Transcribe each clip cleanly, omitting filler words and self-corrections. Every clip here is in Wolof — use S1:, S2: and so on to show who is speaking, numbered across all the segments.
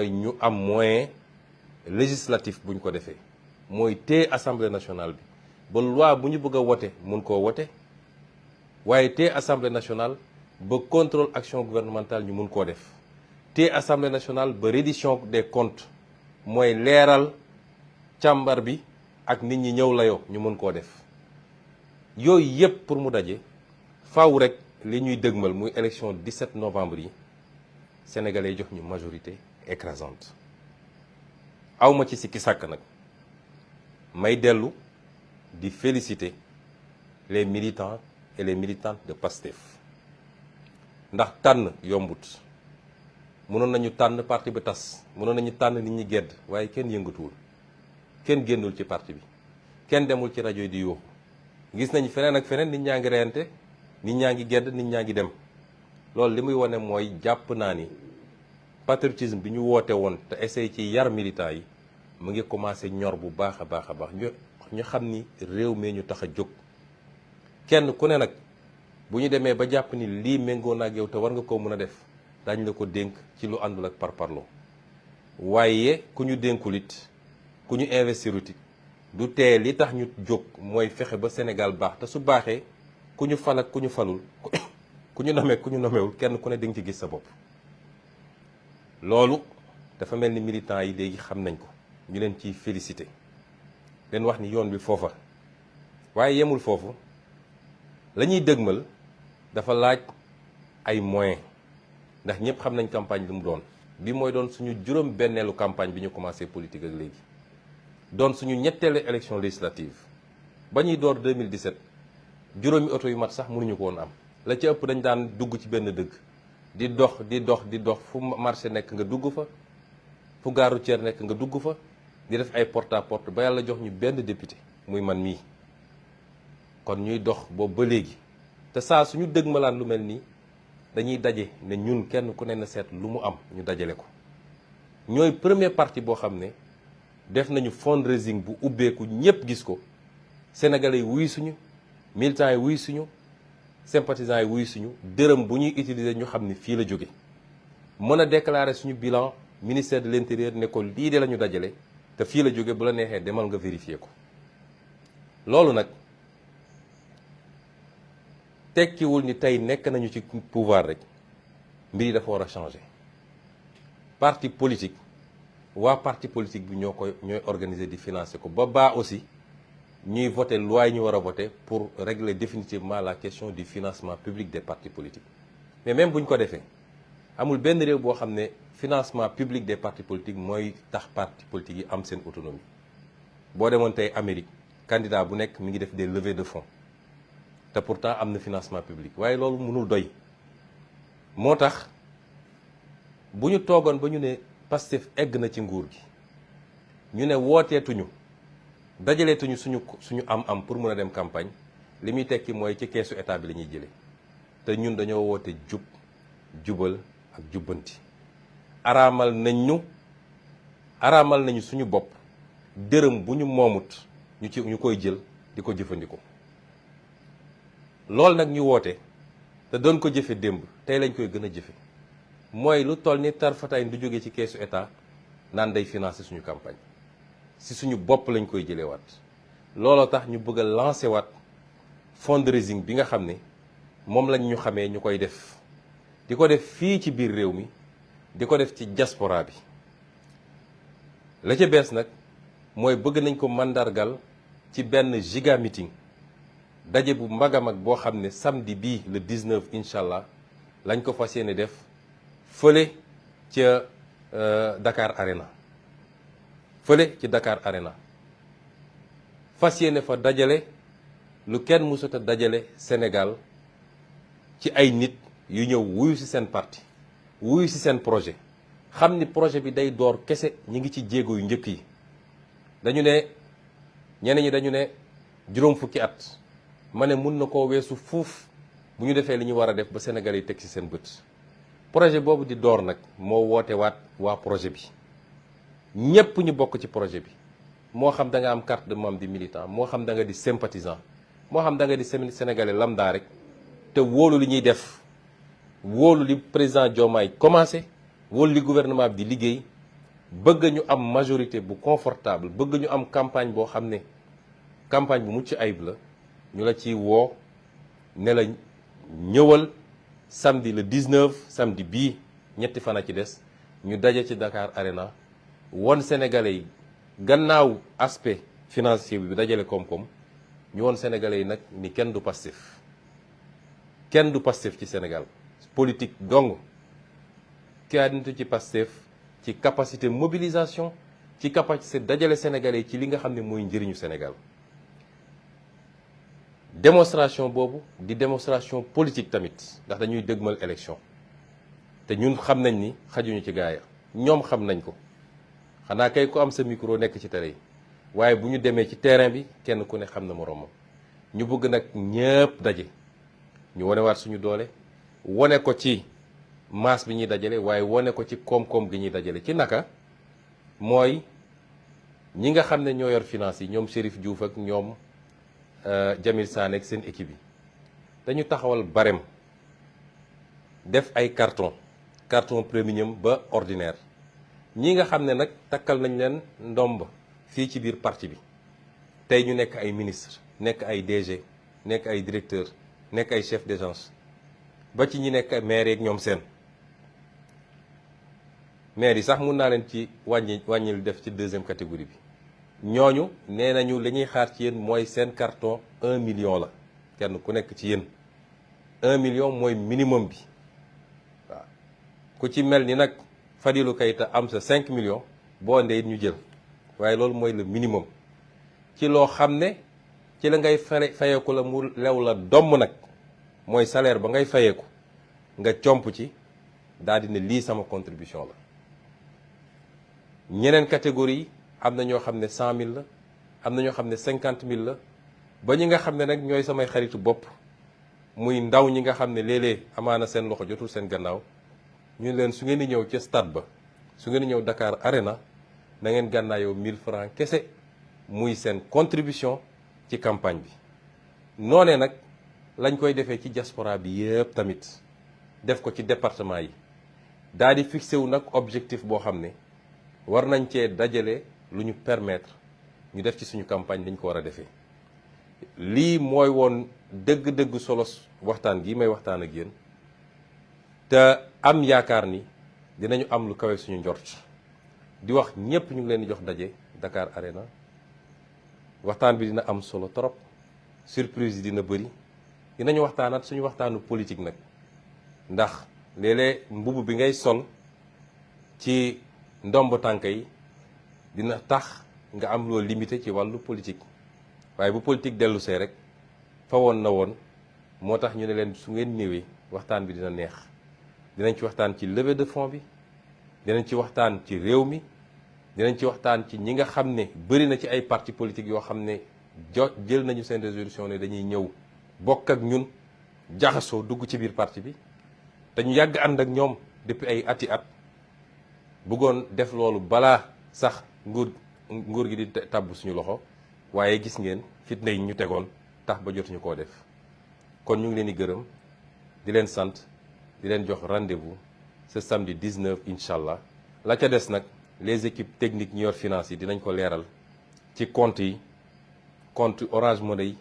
S1: mooy ñu am moyen législatif bu ñu ko defee mooy téye assemblée nationale bi ba loi bu ñu bëgg a wote mun koo wote waaye téye assemblée nationale ba contrôle action gouvernementale ñu mun koo def téye assemblée nationale ba reddition des comptes mooy leeral càmbar bi ak nit ñi ñëw layoo ñu mun koo def yooyu yëpp pour mu daje faaw rek li ñuy dëgmal muy élection 17 novembre yi sénégalais jox ñu majorité écrasante awma ci sikki sàkk nag may dellu di féliciter les militants et les militantes de PASTEF ndax tànn yombut mënoon nañu tànn parti bi tas mënoon nañu tànn nit ñi gedd waaye kenn yëngatuwul kenn génnul ci parti bi kenn demul ci rajo yi di yuuxu gis nañu feneen ak feneen nit ñaa ngi reyante nit ñaa ngi gedd nit ñaa ngi dem loolu li muy wane mooy jàpp naa ni patriotisme bi ñu woote woon te essayé ci yar militants yi mu ngi commencé ñor bu baax a baax a baax ñu xam ni réew mi ñu tax a jóg kenn ku ne nag bu ñu demee ba jàpp ni lii méngoo na ak yow te war nga koo mën a def dañ la ko dénk ci lu àndul ak parparloo waaye ku ñu dénkul it ku ñu investirut it du tee li tax ñu jóg mooy fexe ba Sénégal baax te su baaxee ku ñu fal ak ku ñu falul ku ñu nomee ku ñu nomewul kenn ku ne di nga ci gis sa bopp loolu dafa mel ni militants yi léegi xam nañ ko ñu leen ciy félicité leen wax ni yoon bi foofa waaye yemul foofu la ñuy dëgmal dafa laaj ay moyens ndax ñëpp xam nañ campagne li mu doon bi mooy doon suñu juróom benneelu campagne bi ñu commencé politique ak léegi doon suñu ñetteelu élection législative ba ñuy door 2017 juróomi oto yu mat sax mënuñu ko woon am la ci ëpp dañ daan dugg ci benn dëkk di dox fu marché nekk nga dugg fa fu gare routière nekk nga dugg fa di def ay porte à porte ba yàlla jox ñu benn député muy man mii kon ñuy dox boobu ba léegi te saa suñu dëgmalaan lu mel nii dañuy daje ne ñun kenn ku ne na seet lu mu am ñu dajale ko ñooy premier parti boo xam ne def nañu fundraising bu ubbeeku ñëpp gis ko sénégalais yi wuy suñu militants yi wuy suñu sympathisants yi wuy suñu dërëm bu ñuy utiliser ñu xam ni fii la jóge mën a déclarer suñu bilan ministère de l'intérieur ne ko lii de la ñu dajale te fii la jóge bu la neexee demal nga vérifier ko loolu nag tekkiwul ni tey nekk nañu ci pouvoir rek mbir yi dafa war a changer parti politique waa parti politique bi ñooy organiser di financer ko ba baa aussi ñuy voter loi yi ñu war a voter pour régler définitivement la question du financement public des partis politiques mais même bu ñu ko defee amul benn réew boo xam ne financement public des partis politiques mooy tax partis politiques yi am seen autonomie boo demoon tey Amérique candidat bu nekk mi ngi def des levées de fonds te pourtant am na financement public waaye loolu mënul doy moo tax bu ñu toogoon ba ñu ne Pastef egg na ci nguur gi ñu ne wooteetuñu dajaleetuñu suñu am pour mën a dem campagne li muy tekki mooy ci keesu état bi la ñuy jëlee te ñun dañoo woote jubal ak jubbanti araamal nañu suñu bopp dërëm bu ñu moomut ñu koy jël di ko jëfandikoo loolu nag ñu woote te doon ko jëfe démb tey lañ koy gën a jëfe mooy lu toll ni tarfataay du jóge ci keesu état naan day financer suñu campagne si suñu bopp lañ koy jëlee waat looloo tax ñu bëgg a lancer waat fundraising bi nga xam ne moom lañ ñu xamee ñu koy def di ko def fii ci biir réew mi di ko def ci diaspora bi la ca bees nag mooy bëgg nañ ko mandargal ci benn giga meeting daje bu mag a mag boo xam ne samedi bii le 19 incha allah lañ ko fas yéene def fële ca Dakar Arena ci Dakar Arena fas yéene fa dajale lu kenn mësut a dajale Sénégal ci ay nit yu ñëw wuyu ci seen parti wuyu ci seen projet xam ni projet bi day door kese ñi ngi ci jéego yu njëkk yi dañu ne ñeneen ñi dañu ne juróom fukki at ma ne mun na koo weesu fuuf bu ñu defee li ñu war a def ba Sénégal yi teg ci seen bët projet boobu di door nag moo woote waat waa projet bi ñépp ñu bokk ci projet bi moo xam da nga am carte de membre di militant moo xam da nga di sympathisant moo xam da nga di sénégalais lambda rek te wóolu li ñuy def wóolu li président Diomaye commencé wóolu li gouvernement bi di liggéey bëgg ñu am majorité bu confortable bëgg ñu am campagne boo xam ne campagne bu mucc ayib la ñu la ci woo ne la ñëwal samedi le 19 samedi bii ñetti fan a ci des ñu daje ci Dakar Arena won Sénégalais yi gannaaw aspect financier bi dajale koom-koom ñu won Sénégalais yi nag ni kenn du Pastef ci Sénégal politique dong kenn du ci Pastef ci capacité mobilisation ci capacité dajale Sénégalais yi ci li nga xam ne mooy njëriñu Sénégal démonstration boobu di démonstration politique tamit ndax dañuy dëgmal élection te ñun xam nañ ni xajuñu ci gaaya ñoom xam nañ ko xanaa kay ku am sa micro nekk ci télé yi waaye bu ñu demee ci terrain bi kenn ku ne xam na moroomam ñu bëgg nag ñëpp daje ñu wanewaat suñu doole wane ko ci masse bi ñuy dajale waaye wane ko ci koom-koom gi ñuy dajale ci naka mooy ñi nga xam ne ñoo yor finance yi ñoom Chérif Diouf ak ñoom Jamil Sané ak seen équipe yi dañu taxawal barème def ay carton premium ba ordinaire ñi nga xam ne nag takkal nañ leen ndomb fii ci biir parti bi tey ñu nekk ay ministre nekk ay DG nekk ay directeur nekk ay chef d'agence ba ci ñi nekk maire yeeg ñoom seen maire yi sax mun naa leen ci wàññil def ci deuxième catégorie bi ñooñu nee nañu li ñuy xaar ci yéen mooy seen carton 1 million la kenn ku nekk ci yéen 1 million mooy minimum bi waaw ku ci mel ni nag Fadilou Keita am sa 5 millions boo andee it ñu jël waaye loolu mooy le minimum ci loo xam ne ci la ngay fayeeku la mu lew la domm nag mooy salaire ba ngay fayeeku nga comp ci daal di ne lii sama contribution la ñeneen catégorie am na ñoo xam ne 100 000 la am na ñoo xam ne 50 000 la ba ñi nga xam ne nag ñooy samay xaritu bopp muy ndaw ñi nga xam ne léeg-léeg amaana seen loxo jotul seen gannaaw ñu leen su ngeen di ñëw ca stade ba su ngeen di ñëw Dakar Arena na ngeen gànnaayoo 1000 francs kese muy seen contribution ci campagne bi. noonee nag lañ koy defee ci diaspora bi yëpp tamit def ko ci département yi daal di fixé wu nag objectif boo xam ne war nañ cee dajale lu ñu permettre ñu def ci suñu campagne dañ ko war a defee. lii mooy woon dëgg-dëgg solos waxtaan gi may waxtaan ak yéen te am yaakaar ni dinañu am lu kawe suñu njort di wax ñëpp ñu ngi leen di jox daje Dakar Arena waxtaan bi dina am solo trop surprise yi dina bëri dinañu waxtaanaat suñu waxtaanu politique nag ndax léeg-léeg mbubb bi ngay sol ci ndomb tànk yi dina tax nga am loo limité ci wàllu politique waaye bu politique dellu see rek fa woon na woon moo tax ñu ne leen su ngeen ñëwee waxtaan bi dina neex dinañ ci waxtaan ci levée de fonds bi dinañ ci waxtaan ci réew mi dinañ ci waxtaan ci ñi nga xam ne bëri na ci ay parti politique yoo xam ne jël nañu seen résolution ne dañuy ñëw bokk ak ñun jaxasoo dugg ci biir parti bi te ñu yàgg ànd ak ñoom depuis ay ati at bëggoon def loolu balaa sax nguur gi di tàbb suñu loxo waaye gis ngeen fitna yi ñu tegoon tax ba jotuñu koo def kon ñu ngi leen di gërëm di leen sant di leen jox rendez-vous ce samedi 19 incha allah la ca des nag les équipes techniques ñu yor finance yi dinañ ko leeral ci compte yi compte Orange Money yi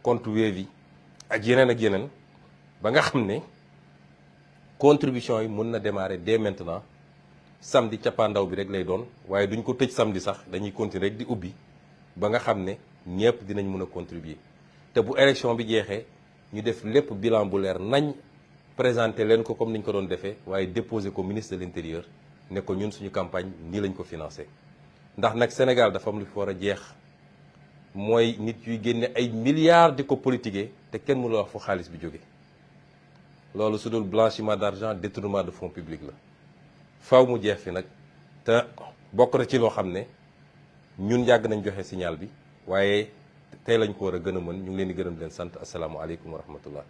S1: compte Wave yi ak yeneen ba nga xam ne contribution yi mën na démarrer dès maintenant samedi cappaandaw bi rek lay doon waaye duñ ko tëj samedi sax dañuy continuer rek di ubbi ba nga xam ne ñëpp dinañ mën a contribuer te bu élection bi jeexee ñu def lépp bilan bu leer nañ présenter leen ko comme niñ ko doon defee waaye déposer ko ministre de l'intérieur ne ko ñun suñu campagne nii lañ ko financé ndax nag Sénégal dafa am lu fi war a jeex mooy nit yuy génne ay milliards di ko politiquer te kenn mënul wax fu xaalis bi jóge loolu su dul blanchiment d'argent détournement de fonds publics la faw mu jeex fi nag te bokk na ci loo xam ne ñun yàgg nañ joxe signal bi waaye tey lañ ko war a gën a mën ñu ngi leen di gërëm di leen sant asalaamualeykum wa rahmatullah